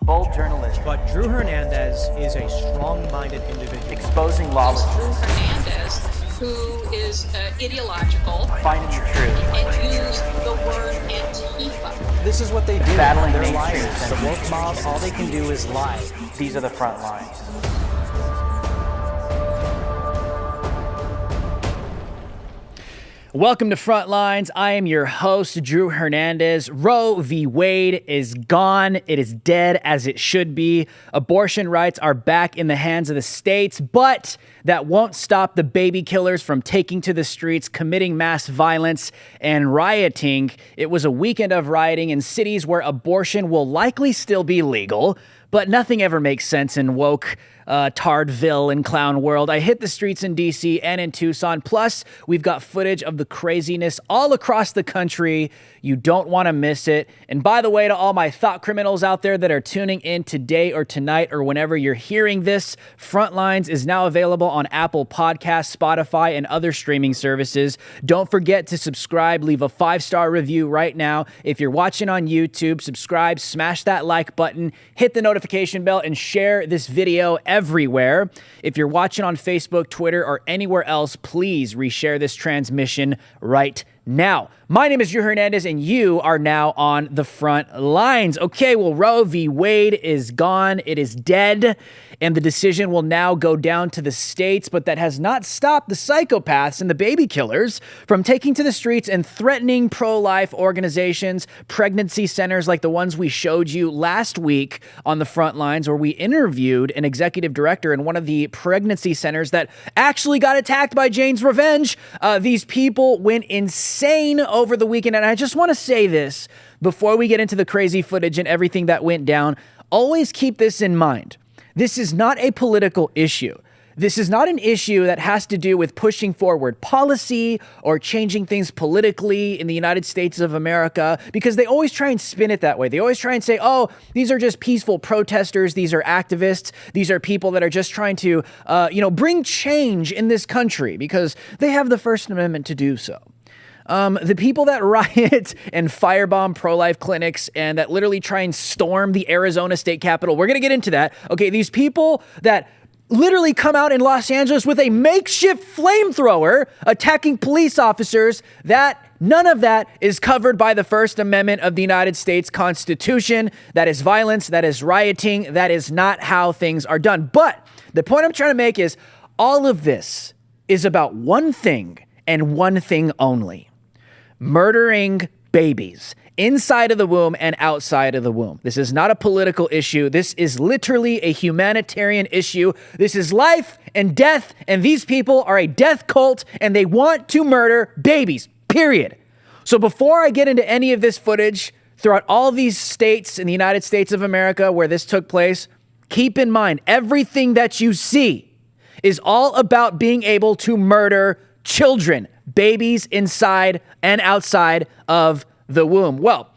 bold journalism. But Drew Hernandez is a strong-minded individual. Exposing lawlessness. Drew Hernandez, who is ideological. Finding the truth. And use the word Antifa. This is what they do. Battling They're mainstream liars. The woke mob, all they can do is lie. These are the front lines. Welcome to Frontlines. I am your host, Drew Hernandez. Roe v. Wade is gone. It is dead as it should be. Abortion rights are back in the hands of the states, but that won't stop the baby killers from taking to the streets, committing mass violence, and rioting. It was a weekend of rioting in cities where abortion will likely still be legal, but nothing ever makes sense in woke Tardville and clown world. I hit the streets in DC and in Tucson. Plus, we've got footage of the craziness all across the country. You don't want to miss it. And by the way, to all my thought criminals out there that are tuning in today or tonight or whenever you're hearing this, Frontlines is now available on Apple Podcasts, Spotify, and other streaming services. Don't forget to subscribe. Leave a 5-star review right now. If you're watching on YouTube, subscribe, smash that like button, hit the notification bell, and share this video everywhere. If you're watching on Facebook, Twitter, or anywhere else, please reshare this transmission right now. My name is Drew Hernandez, and you are now on the front lines. Okay, well, Roe v. Wade is gone. It is dead, and the decision will now go down to the states, but that has not stopped the psychopaths and the baby killers from taking to the streets and threatening pro-life organizations, pregnancy centers like the ones we showed you last week on the front lines, where we interviewed an executive director in one of the pregnancy centers that actually got attacked by Jane's Revenge. These people went insane over the weekend, and I just want to say this before we get into the crazy footage and everything that went down. Always keep this in mind. This is not a political issue. This is not an issue that has to do with pushing forward policy or changing things politically in the United States of America, because they always try and spin it that way. They always try and say, oh, these are just peaceful protesters. These are activists. These are people that are just trying to, bring change in this country because they have the First Amendment to do so. The people that riot and firebomb pro-life clinics and that literally try and storm the Arizona state capitol, we're going to get into that. Okay, these people that literally come out in Los Angeles with a makeshift flamethrower attacking police officers, none of that is covered by the First Amendment of the United States Constitution. That is violence. That is rioting. That is not how things are done. But the point I'm trying to make is all of this is about one thing and one thing only: murdering babies inside of the womb and outside of the womb. This is not a political issue. This is literally a humanitarian issue. This is life and death, and these people are a death cult, and they want to murder babies, period. So before I get into any of this footage throughout all these states in the United States of America where this took place, keep in mind, everything that you see is all about being able to murder children, babies inside and outside of the womb. Well,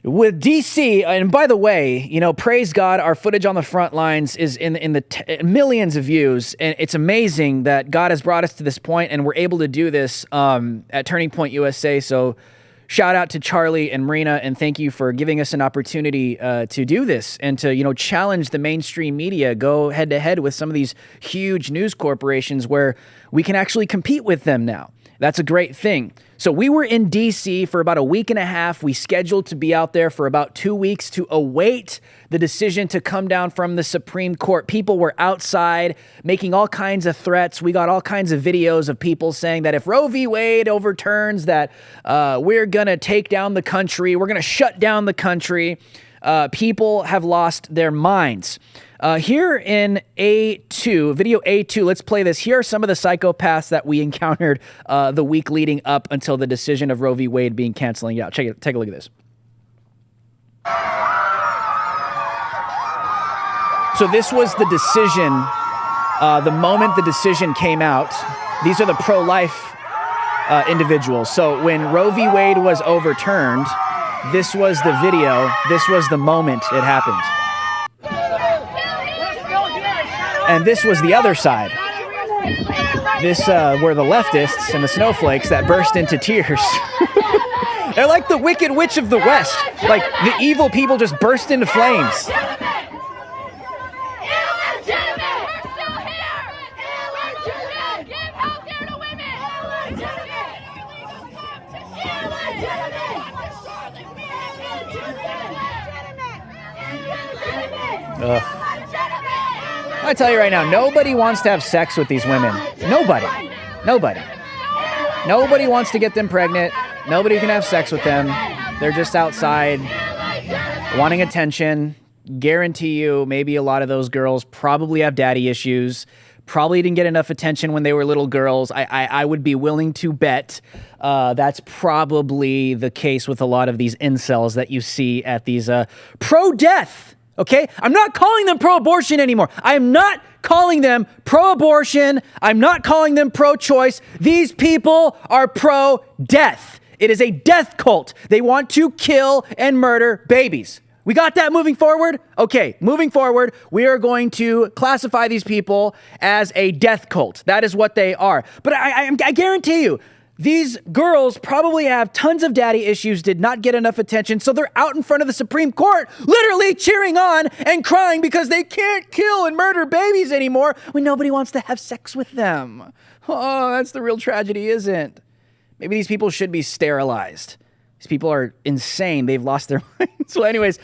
with DC, and by the way, praise God, our footage on the front lines is in the millions of views, and it's amazing that God has brought us to this point, and we're able to do this at Turning Point USA. So shout out to Charlie and Marina, and thank you for giving us an opportunity to do this and to, challenge the mainstream media, go head to head with some of these huge news corporations where we can actually compete with them now. That's a great thing. So we were in DC for about a week and a half. We scheduled to be out there for about 2 weeks to await the decision to come down from the Supreme Court. People were outside making all kinds of threats. We got all kinds of videos of people saying that if Roe v. Wade overturns, that we're going to take down the country. We're going to shut down the country. People have lost their minds. Here in video A2, let's play this. Here are some of the psychopaths that we encountered the week leading up until the decision of Roe v. Wade being canceling out. Take a look at this. So this was the decision. The moment the decision came out, these are the pro-life individuals. So when Roe v. Wade was overturned, this was the video. This was the moment it happened. And this was the other side. This were the leftists and the snowflakes that burst into tears They're like the Wicked Witch of the West. Like the evil people just burst into flames. Ugh. I tell you right now, nobody wants to have sex with these women. Nobody. Nobody. Nobody wants to get them pregnant. Nobody can have sex with them. They're just outside wanting attention. Guarantee you, maybe a lot of those girls probably have daddy issues. Probably didn't get enough attention when they were little girls. I would be willing to bet that's probably the case with a lot of these incels that you see at these pro-death. Okay? I'm not calling them pro-abortion anymore. I am not calling them pro-abortion. I'm not calling them pro-choice. These people are pro-death. It is a death cult. They want to kill and murder babies. We got that moving forward? Okay, moving forward, we are going to classify these people as a death cult. That is what they are. But I guarantee you, these girls probably have tons of daddy issues, did not get enough attention, so they're out in front of the Supreme Court literally cheering on and crying because they can't kill and murder babies anymore when nobody wants to have sex with them. Oh, that's the real tragedy, isn't? Maybe these people should be sterilized. These people are insane. They've lost their minds. Well, anyways,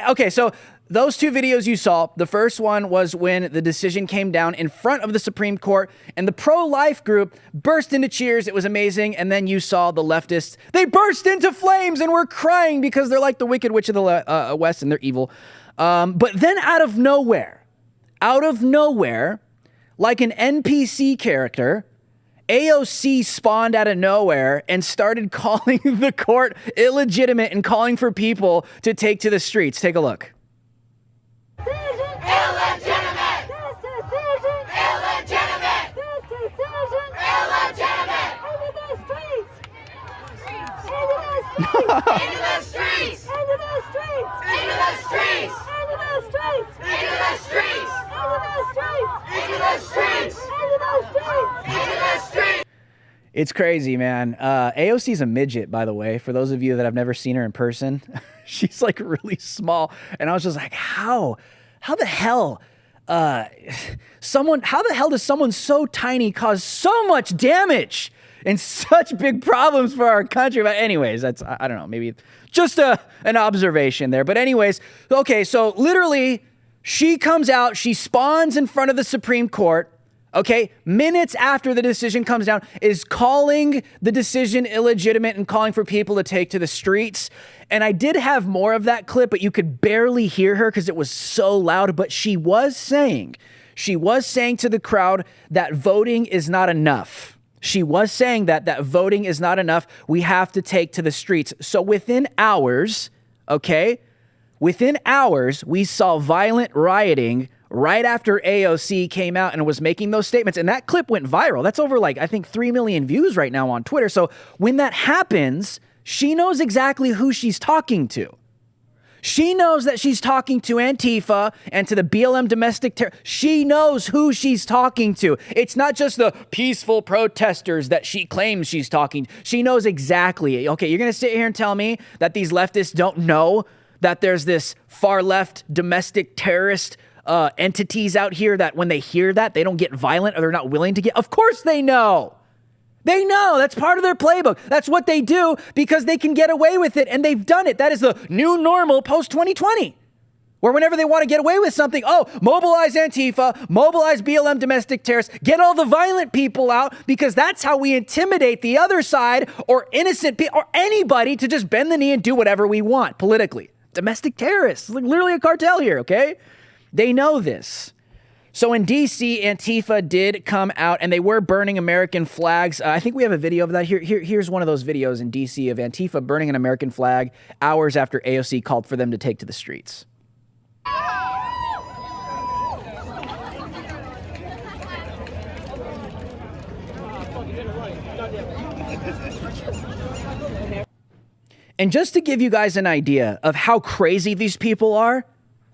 okay, so those two videos you saw, the first one was when the decision came down in front of the Supreme Court and the pro-life group burst into cheers. It was amazing. And then you saw the leftists. They burst into flames and were crying because they're like the Wicked Witch of the West and they're evil. But then out of nowhere, like an NPC character, AOC spawned out of nowhere and started calling the court illegitimate and calling for people to take to the streets. Take a look. Illegitimate! This decision! Illegitimate! This decision! Illegitimate! Into the streets! Into the streets! Into the streets! Into the streets! Into the streets! Into the streets! Into the streets! Into the streets! Into the streets! Into the streets! It's crazy, man. AOC's a midget, by the way, for those of you that have never seen her in person. She's like really small. And I was just like, how the hell does someone so tiny cause so much damage and such big problems for our country? But anyways, I don't know, maybe just an observation there. But anyways, okay, so literally she comes out, she spawns in front of the Supreme Court, okay, minutes after the decision comes down, is calling the decision illegitimate and calling for people to take to the streets. And I did have more of that clip, but you could barely hear her because it was so loud. But she was saying to the crowd that voting is not enough. She was saying that voting is not enough. We have to take to the streets. So within hours, we saw violent rioting right after AOC came out and was making those statements. And that clip went viral. That's over I think 3 million views right now on Twitter. So when that happens, she knows exactly who she's talking to. She knows that she's talking to Antifa and to the BLM domestic terror. She knows who she's talking to. It's not just the peaceful protesters that she claims she's talking to. She knows exactly. Okay, you're going to sit here and tell me that these leftists don't know that there's this far left domestic terrorist entities out here that when they hear that, they don't get violent or they're not willing to get. Of course they know. They know. That's part of their playbook. That's what they do because they can get away with it, and they've done it. That is the new normal post-2020, where whenever they want to get away with something, mobilize Antifa, mobilize BLM domestic terrorists, get all the violent people out because that's how we intimidate the other side or innocent people or anybody to just bend the knee and do whatever we want politically. Domestic terrorists, like literally a cartel here, okay? They know this. So in D.C., Antifa did come out and they were burning American flags. I think we have a video of that. Here's one of those videos in D.C. of Antifa burning an American flag hours after AOC called for them to take to the streets. And just to give you guys an idea of how crazy these people are,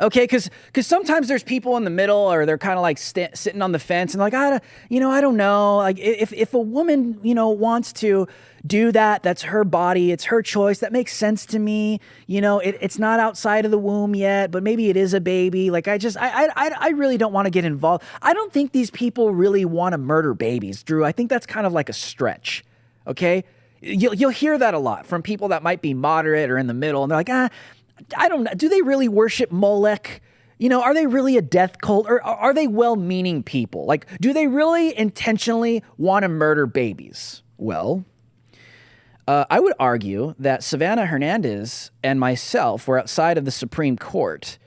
Okay, because sometimes there's people in the middle, or they're kind of like sitting on the fence and like, I don't know. Like if a woman, wants to do that, that's her body, it's her choice. That makes sense to me. It's not outside of the womb yet, but maybe it is a baby. Like I really don't want to get involved. I don't think these people really want to murder babies, Drew. I think that's kind of like a stretch. Okay, you'll hear that a lot from people that might be moderate or in the middle, and they're like, I don't know. Do they really worship Molech? Are they really a death cult, or are they well-meaning people? Like, do they really intentionally want to murder babies? Well, I would argue that Savannah Hernandez and myself were outside of the Supreme Court,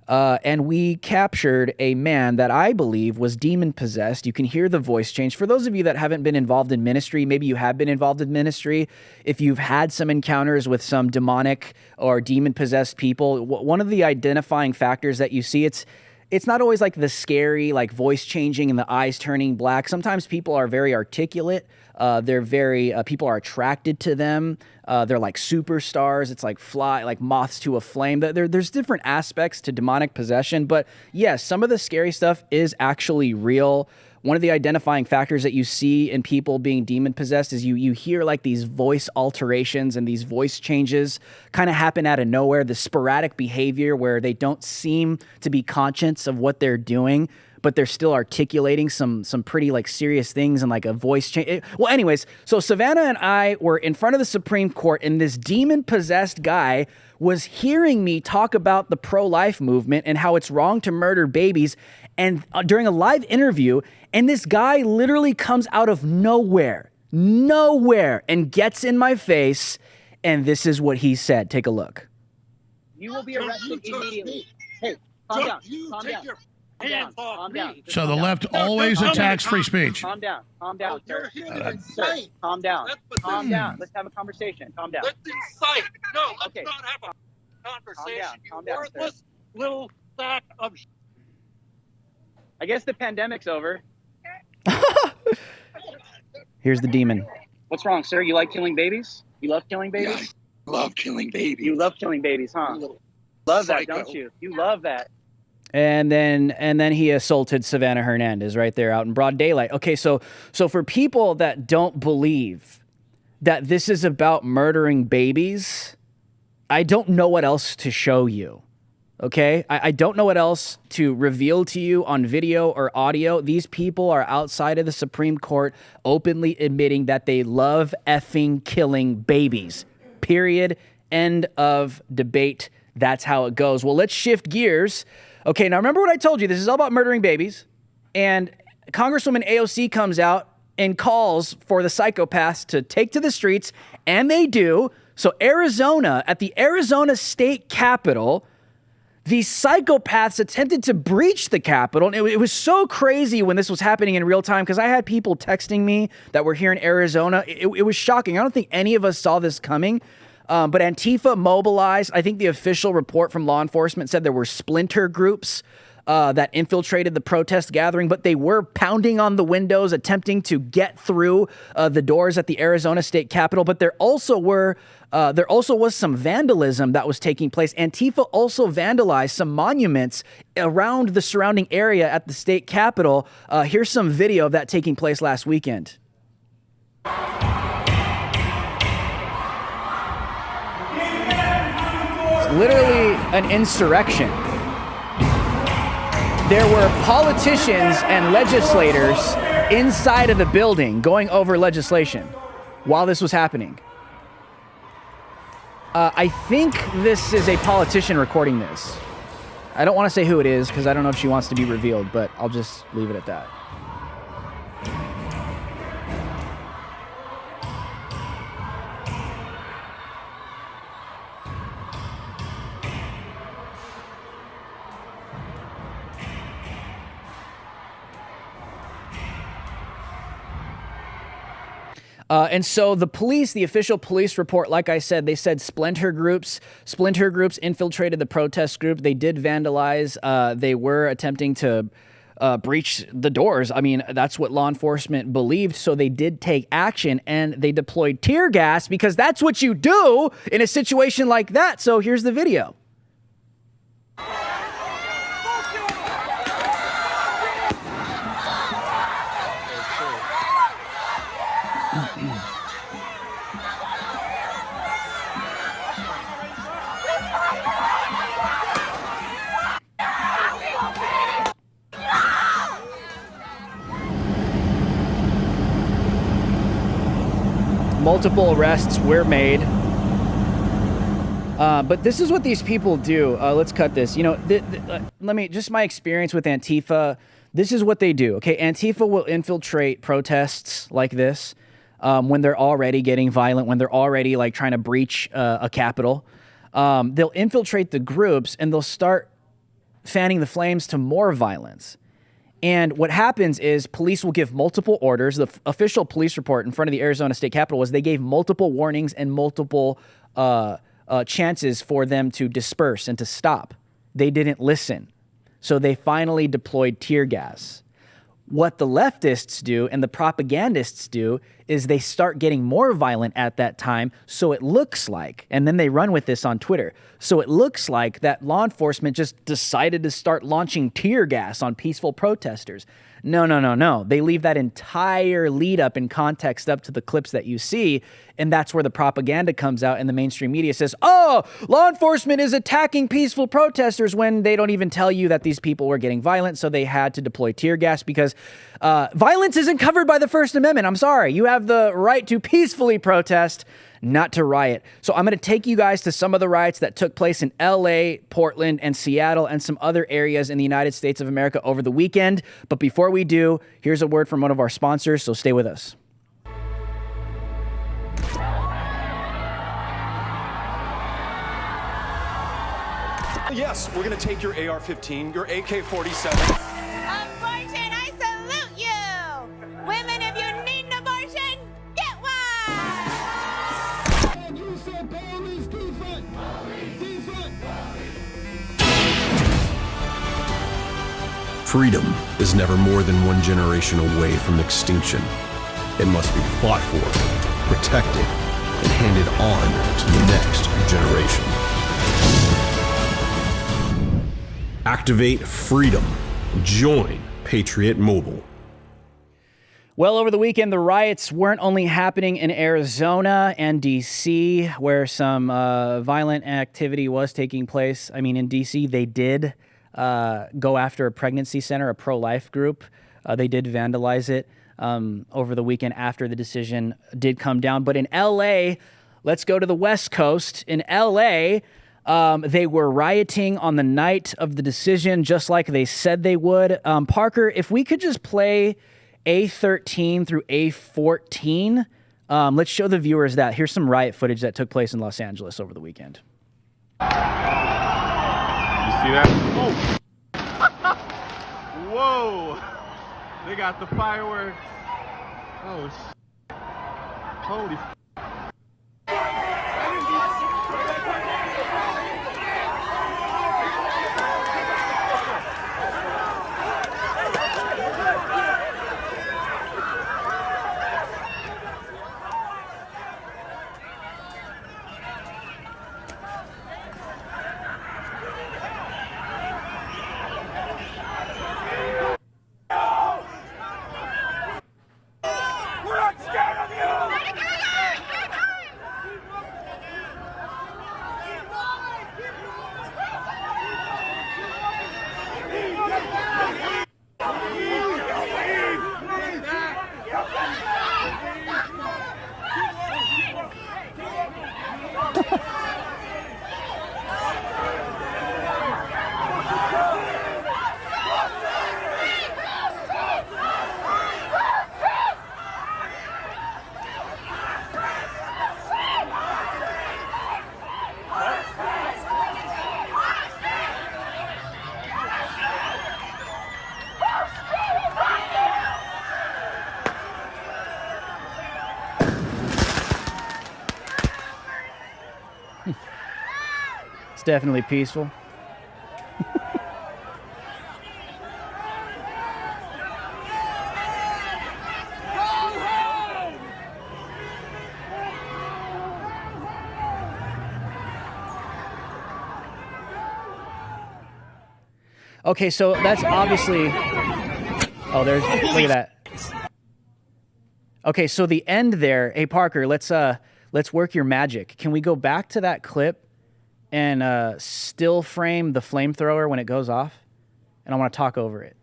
and we captured a man that I believe was demon-possessed. You can hear the voice change. For those of you that haven't been involved in ministry, maybe you have been involved in ministry, if you've had some encounters with some demonic or demon-possessed people, one of the identifying factors that you see, it's not always like the scary, like voice changing and the eyes turning black. Sometimes people are very articulate. People are attracted to them. They're like superstars. It's like moths to a flame. There's different aspects to demonic possession, but yes, some of the scary stuff is actually real. One of the identifying factors that you see in people being demon possessed is you hear like these voice alterations and these voice changes kind of happen out of nowhere. The sporadic behavior where they don't seem to be conscious of what they're doing, but they're still articulating some pretty like serious things and like a voice change. Well, anyways, so Savannah and I were in front of the Supreme Court, and this demon-possessed guy was hearing me talk about the pro-life movement and how it's wrong to murder babies, and during a live interview, and this guy literally comes out of nowhere, and gets in my face, and this is what he said. Take a look. You will be arrested immediately. Hey, calm down. Calm down. Calm down. So the left always attacks free speech. Calm down, sir. Sir, Calm down. Calm down. Let's have a conversation. Calm down. Let's incite. No, let's Okay. not have a conversation. Calm down, You worthless little sack of I guess the pandemic's over. Here's the demon. What's wrong, sir? You like killing babies? You love killing babies? I love killing babies. You love killing babies, huh? Love that, don't you? You love that. And then he assaulted Savannah Hernandez right there out in broad daylight. Okay, so for people that don't believe that this is about murdering babies, I don't know what else to show you. Okay? I don't know what else to reveal to you on video or audio. These people are outside of the Supreme Court openly admitting that they love effing killing babies. Period. End of debate. That's how it goes. Well, let's shift gears. Okay, now remember what I told you. This is all about murdering babies. And Congresswoman AOC comes out and calls for the psychopaths to take to the streets, and they do. So Arizona, at the Arizona State Capitol, these psychopaths attempted to breach the Capitol. And it was so crazy when this was happening in real time, because I had people texting me that were here in Arizona. It was shocking. I don't think any of us saw this coming. But Antifa mobilized. I think the official report from law enforcement said there were splinter groups that infiltrated the protest gathering, but they were pounding on the windows, attempting to get through the doors at the Arizona State Capitol. But there also was some vandalism that was taking place. Antifa also vandalized some monuments around the surrounding area at the state capitol. Here's some video of that taking place last weekend. Literally an insurrection. There were politicians and legislators inside of the building going over legislation while this was happening. I think this is a politician recording this. I don't want to say who it is because I don't know if she wants to be revealed, but I'll just leave it at that. And so the police, the official police report, like I said, they said splinter groups infiltrated the protest group. They did vandalize. They were attempting to breach the doors. I mean, that's what law enforcement believed. So they did take action and they deployed tear gas because that's what you do in a situation like that. So here's the video. multiple arrests were made. But this is what these people do. Let's cut this. You know, just my experience with Antifa. This is what they do. Okay, Antifa will infiltrate protests like this when they're already getting violent, when they're already like trying to breach a Capitol. They'll infiltrate the groups and they'll start fanning the flames to more violence. And what happens is police will give multiple orders. The official police report in front of the Arizona State Capitol was they gave multiple warnings and multiple chances for them to disperse and to stop. They didn't listen. So they finally deployed tear gas. What the leftists do and the propagandists do is they start getting more violent at that time, so it looks like, and then they run with this on Twitter, so it looks like that law enforcement just decided to start launching tear gas on peaceful protesters. No. They leave that entire lead up in context up to the clips that you see, and that's where the propaganda comes out and the mainstream media says, oh, law enforcement is attacking peaceful protesters, when they don't even tell you that these people were getting violent, so they had to deploy tear gas because violence isn't covered by the First Amendment. I'm sorry. You have the right to peacefully protest, not to riot. So I'm going to take you guys to some of the riots that took place in LA, Portland, and Seattle, and some other areas in the United States of America over the weekend. But before we do, here's a word from one of our sponsors, so stay with us. Yes, we're going to take your AR-15, your AK-47. Abortion, I salute you! Women, if you need an abortion, get one! You said police defund! Freedom is never more than one generation away from extinction. It must be fought for, protected, and handed on to the next generation. Activate freedom. Join Patriot Mobile. Well, over the weekend, the riots weren't only happening in Arizona and D.C., where some violent activity was taking place. I mean, in D.C., they did go after a pregnancy center, a pro-life group. They did vandalize it over the weekend after the decision did come down. But in L.A., let's go to the West Coast. In L.A., they were rioting on the night of the decision, just like they said they would. Parker, if we could just play A13 through A14, let's show the viewers that. Here's some riot footage that took place in Los Angeles over the weekend. You see that? Oh. Whoa. They got the fireworks. Oh, holy. It's definitely peaceful. Okay, so that's obviously... Oh, there's... Look at that. Okay, so the end there... Hey, Parker, let's work your magic. Can we go back to that clip and still frame the flamethrower when it goes off? And I want to talk over it,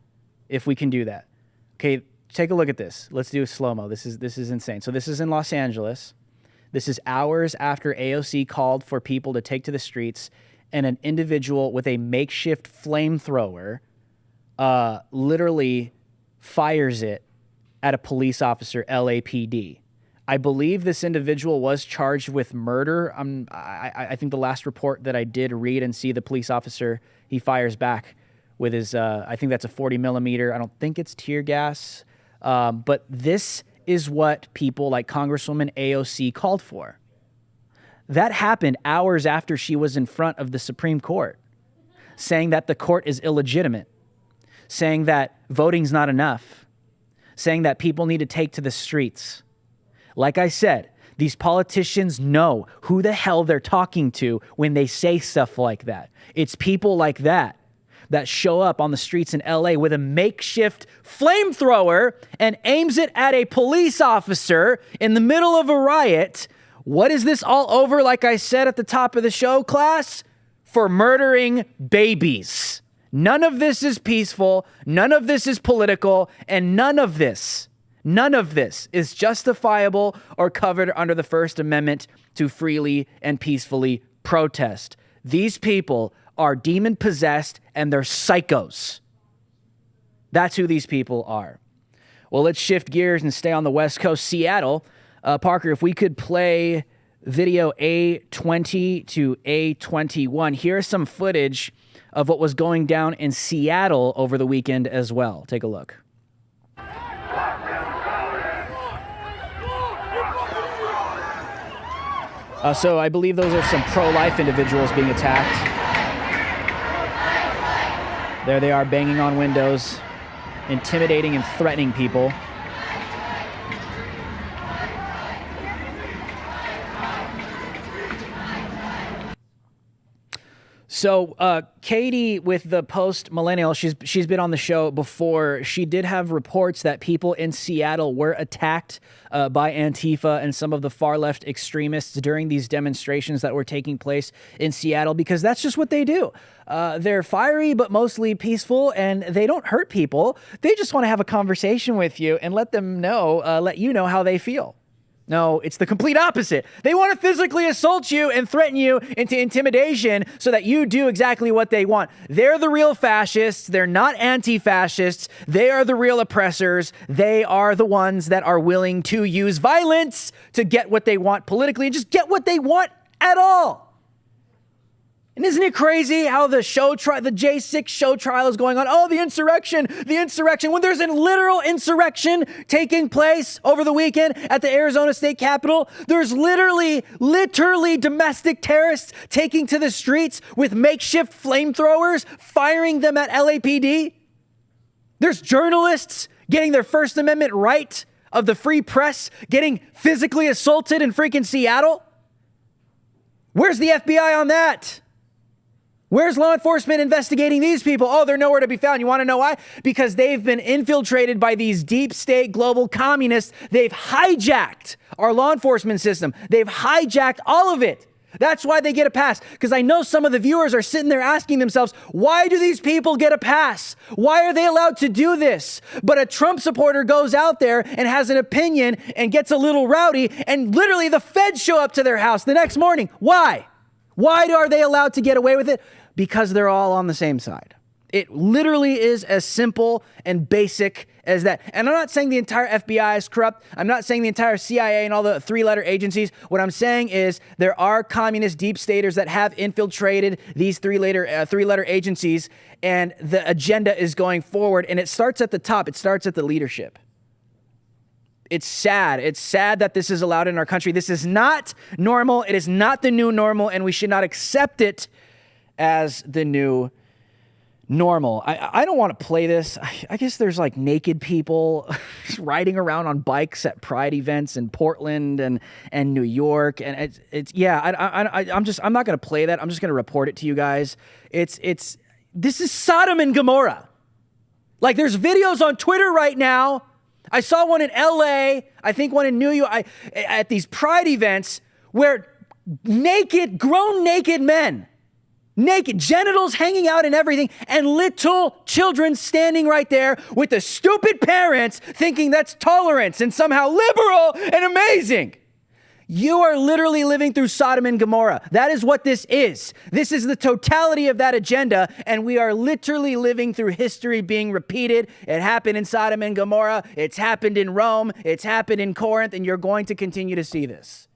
if we can do that. Okay, take a look at this. Let's do a slow-mo. This is insane. So this is in Los Angeles. This is hours after AOC called for people to take to the streets, and an individual with a makeshift flamethrower literally fires it at a police officer, LAPD. I believe this individual was charged with murder. I think the last report that I did read and see, the police officer, he fires back with his, I think that's a 40 millimeter. I don't think it's tear gas. But this is what people like Congresswoman AOC called for. That happened hours after she was in front of the Supreme Court, saying that the court is illegitimate, saying that voting's not enough, saying that people need to take to the streets. Like I said, these politicians know who the hell they're talking to when they say stuff like that. It's people like that that show up on the streets in LA with a makeshift flamethrower and aims it at a police officer in the middle of a riot. What is this all over, like I said at the top of the show, class? For murdering babies. None of this is peaceful. None of this is political. And none of this is justifiable or covered under the First Amendment to freely and peacefully protest. These people are demon-possessed and they're psychos. That's who these people are. Well, let's shift gears and stay on the West Coast. Seattle. Parker, if we could play video A20 to A21. Here's some footage of what was going down in Seattle over the weekend as well. Take a look. So I believe those are some pro-life individuals being attacked. There they are, banging on windows, intimidating and threatening people. So Katie with the Post Millennial, she's been on the show before. She did have reports that people in Seattle were attacked by Antifa and some of the far left extremists during these demonstrations that were taking place in Seattle, because that's just what they do. They're fiery but mostly peaceful, and they don't hurt people. They just want to have a conversation with you and let you know how they feel. No, it's the complete opposite. They want to physically assault you and threaten you into intimidation so that you do exactly what they want. They're the real fascists. They're not anti-fascists. They are the real oppressors. They are the ones that are willing to use violence to get what they want politically and just get what they want at all. And isn't it crazy how the J6 show trial is going on? Oh, the insurrection, when there's a literal insurrection taking place over the weekend at the Arizona State Capitol. There's literally domestic terrorists taking to the streets with makeshift flamethrowers, firing them at LAPD. There's journalists getting their First Amendment right of the free press, getting physically assaulted in freaking Seattle. Where's the FBI on that? Where's law enforcement investigating these people? Oh, they're nowhere to be found. You want to know why? Because they've been infiltrated by these deep state global communists. They've hijacked our law enforcement system. They've hijacked all of it. That's why they get a pass. Because I know some of the viewers are sitting there asking themselves, why do these people get a pass? Why are they allowed to do this? But a Trump supporter goes out there and has an opinion and gets a little rowdy, and literally the feds show up to their house the next morning. Why? Why are they allowed to get away with it? Because they're all on the same side. It literally is as simple and basic as that. And I'm not saying the entire FBI is corrupt. I'm not saying the entire CIA and all the three-letter agencies. What I'm saying is there are communist deep staters that have infiltrated these three-letter agencies, and the agenda is going forward. And it starts at the top. It starts at the leadership. It's sad. It's sad that this is allowed in our country. This is not normal. It is not the new normal, and we should not accept it as the new normal. I don't want to play this. I guess there's like naked people riding around on bikes at pride events in Portland and New York, and I'm not going to play that. I'm just going to report it to you guys. This is Sodom and Gomorrah. Like, there's videos on Twitter right now. I saw one in LA, I think one in New York, at these pride events where grown naked men, naked, genitals hanging out and everything, and little children standing right there with the stupid parents thinking that's tolerance and somehow liberal and amazing. You are literally living through Sodom and Gomorrah. That is what this is. This is the totality of that agenda, and we are literally living through history being repeated. It happened in Sodom and Gomorrah. It's happened in Rome. It's happened in Corinth, and you're going to continue to see this.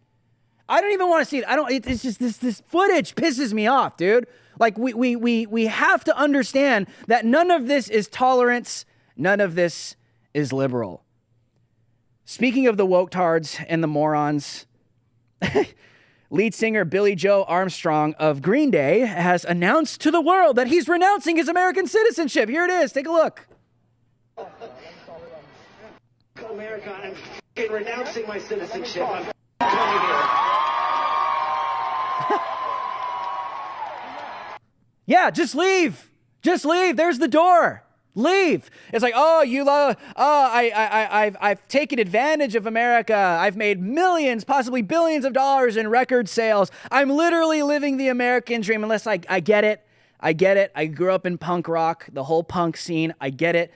I don't even want to see it. It's just this footage pisses me off, dude. Like we have to understand that none of this is tolerance. None of this is liberal. Speaking of the woketards and the morons, lead singer Billy Joe Armstrong of Green Day has announced to the world that he's renouncing his American citizenship. Here it is. Take a look. America, I'm renouncing my citizenship. I'm coming here. Yeah, just leave. Just leave. There's the door. Leave. It's like, I've taken advantage of America. I've made millions, possibly billions of dollars in record sales. I'm literally living the American dream. Unless I get it. I get it. I grew up in punk rock, the whole punk scene. I get it.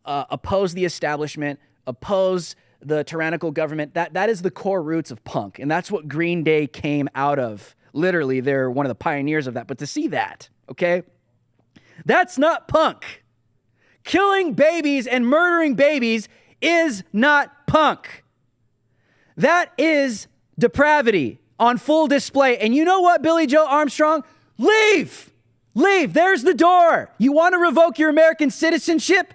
Oppose the establishment, oppose the tyrannical government. That is the core roots of punk. And that's what Green Day came out of. Literally, they're one of the pioneers of that. But to see that, okay, that's not punk. Killing babies and murdering babies is not punk. That is depravity on full display. And you know what, Billy Joe Armstrong? Leave. Leave. There's the door. You want to revoke your American citizenship?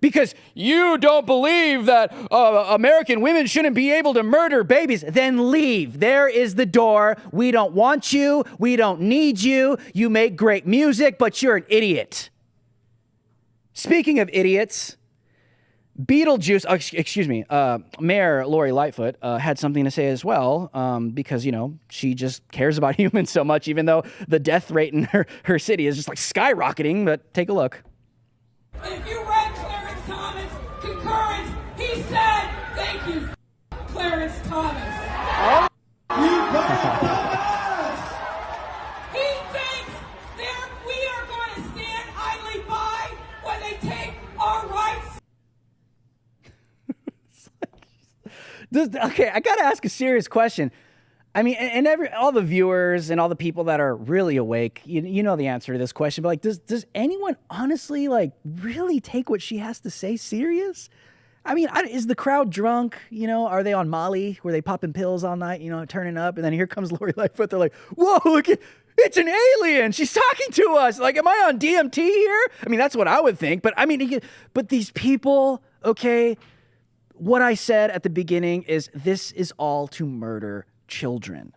Because you don't believe that American women shouldn't be able to murder babies, then leave. There is the door. We don't want you. We don't need you. You make great music, but you're an idiot. Speaking of idiots, Beetlejuice, Mayor Lori Lightfoot had something to say as well, because, you know, she just cares about humans so much, even though the death rate in her city is just like skyrocketing. But take a look. If you read Clarence Thomas' concurrence, he said, thank you, Clarence Thomas. Oh. He thinks that we are going to stand idly by when they take our rights. Okay, I got to ask a serious question. I mean, and all the viewers and all the people that are really awake, you know the answer to this question, but like, does anyone honestly like really take what she has to say serious? I mean, is the crowd drunk? You know, are they on Molly? Were they popping pills all night, you know, turning up? And then here comes Lori Lightfoot. They're like, whoa, look, it's an alien. She's talking to us. Like, am I on DMT here? I mean, that's what I would think. But I mean, but these people, okay, what I said at the beginning is this is all to murder children.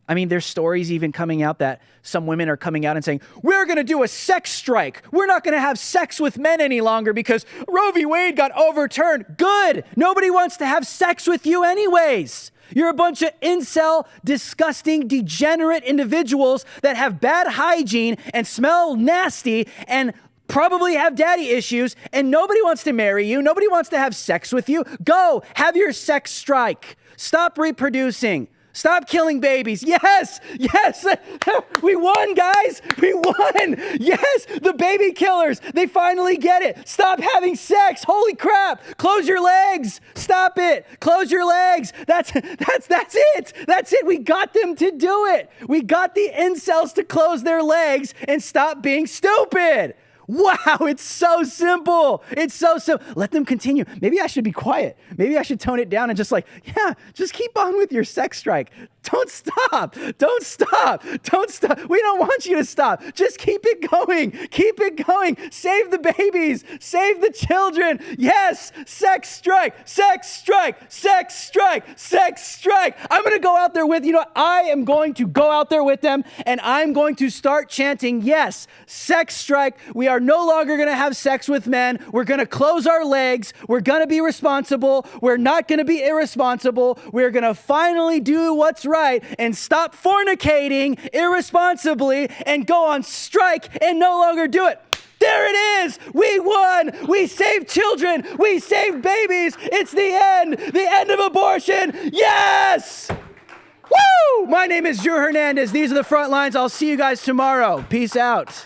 I mean, there's stories even coming out that some women are coming out and saying, we're going to do a sex strike. We're not going to have sex with men any longer because Roe v. Wade got overturned. Good. Nobody wants to have sex with you anyways. You're a bunch of incel, disgusting, degenerate individuals that have bad hygiene and smell nasty and probably have daddy issues, and nobody wants to marry you. Nobody wants to have sex with you. Go, have your sex strike. Stop reproducing. Stop killing babies. Yes, yes, we won, guys. We won. Yes, the baby killers, they finally get it. Stop having sex. Holy crap. Close your legs. Stop it. Close your legs. That's it. That's it. We got them to do it. We got the incels to close their legs and stop being stupid. Wow, it's so simple. It's so simple. Let them continue. Maybe I should be quiet. Maybe I should tone it down and just just keep on with your sex strike. Don't stop. Don't stop. Don't stop. We don't want you to stop. Just keep it going. Keep it going. Save the babies. Save the children. Yes, sex strike. Sex strike. Sex strike. Sex strike. I'm going to go out there with, I am going to go out there with them and I'm going to start chanting, yes, sex strike. We are no longer going to have sex with men. We're going to close our legs. We're going to be responsible. We're not going to be irresponsible. We're going to finally do what's right and stop fornicating irresponsibly and go on strike and no longer do it. There it is. We won. We saved children. We saved babies. It's the end of abortion. Yes. Woo! My name is Drew Hernandez. These are the front lines. I'll see you guys tomorrow. Peace out.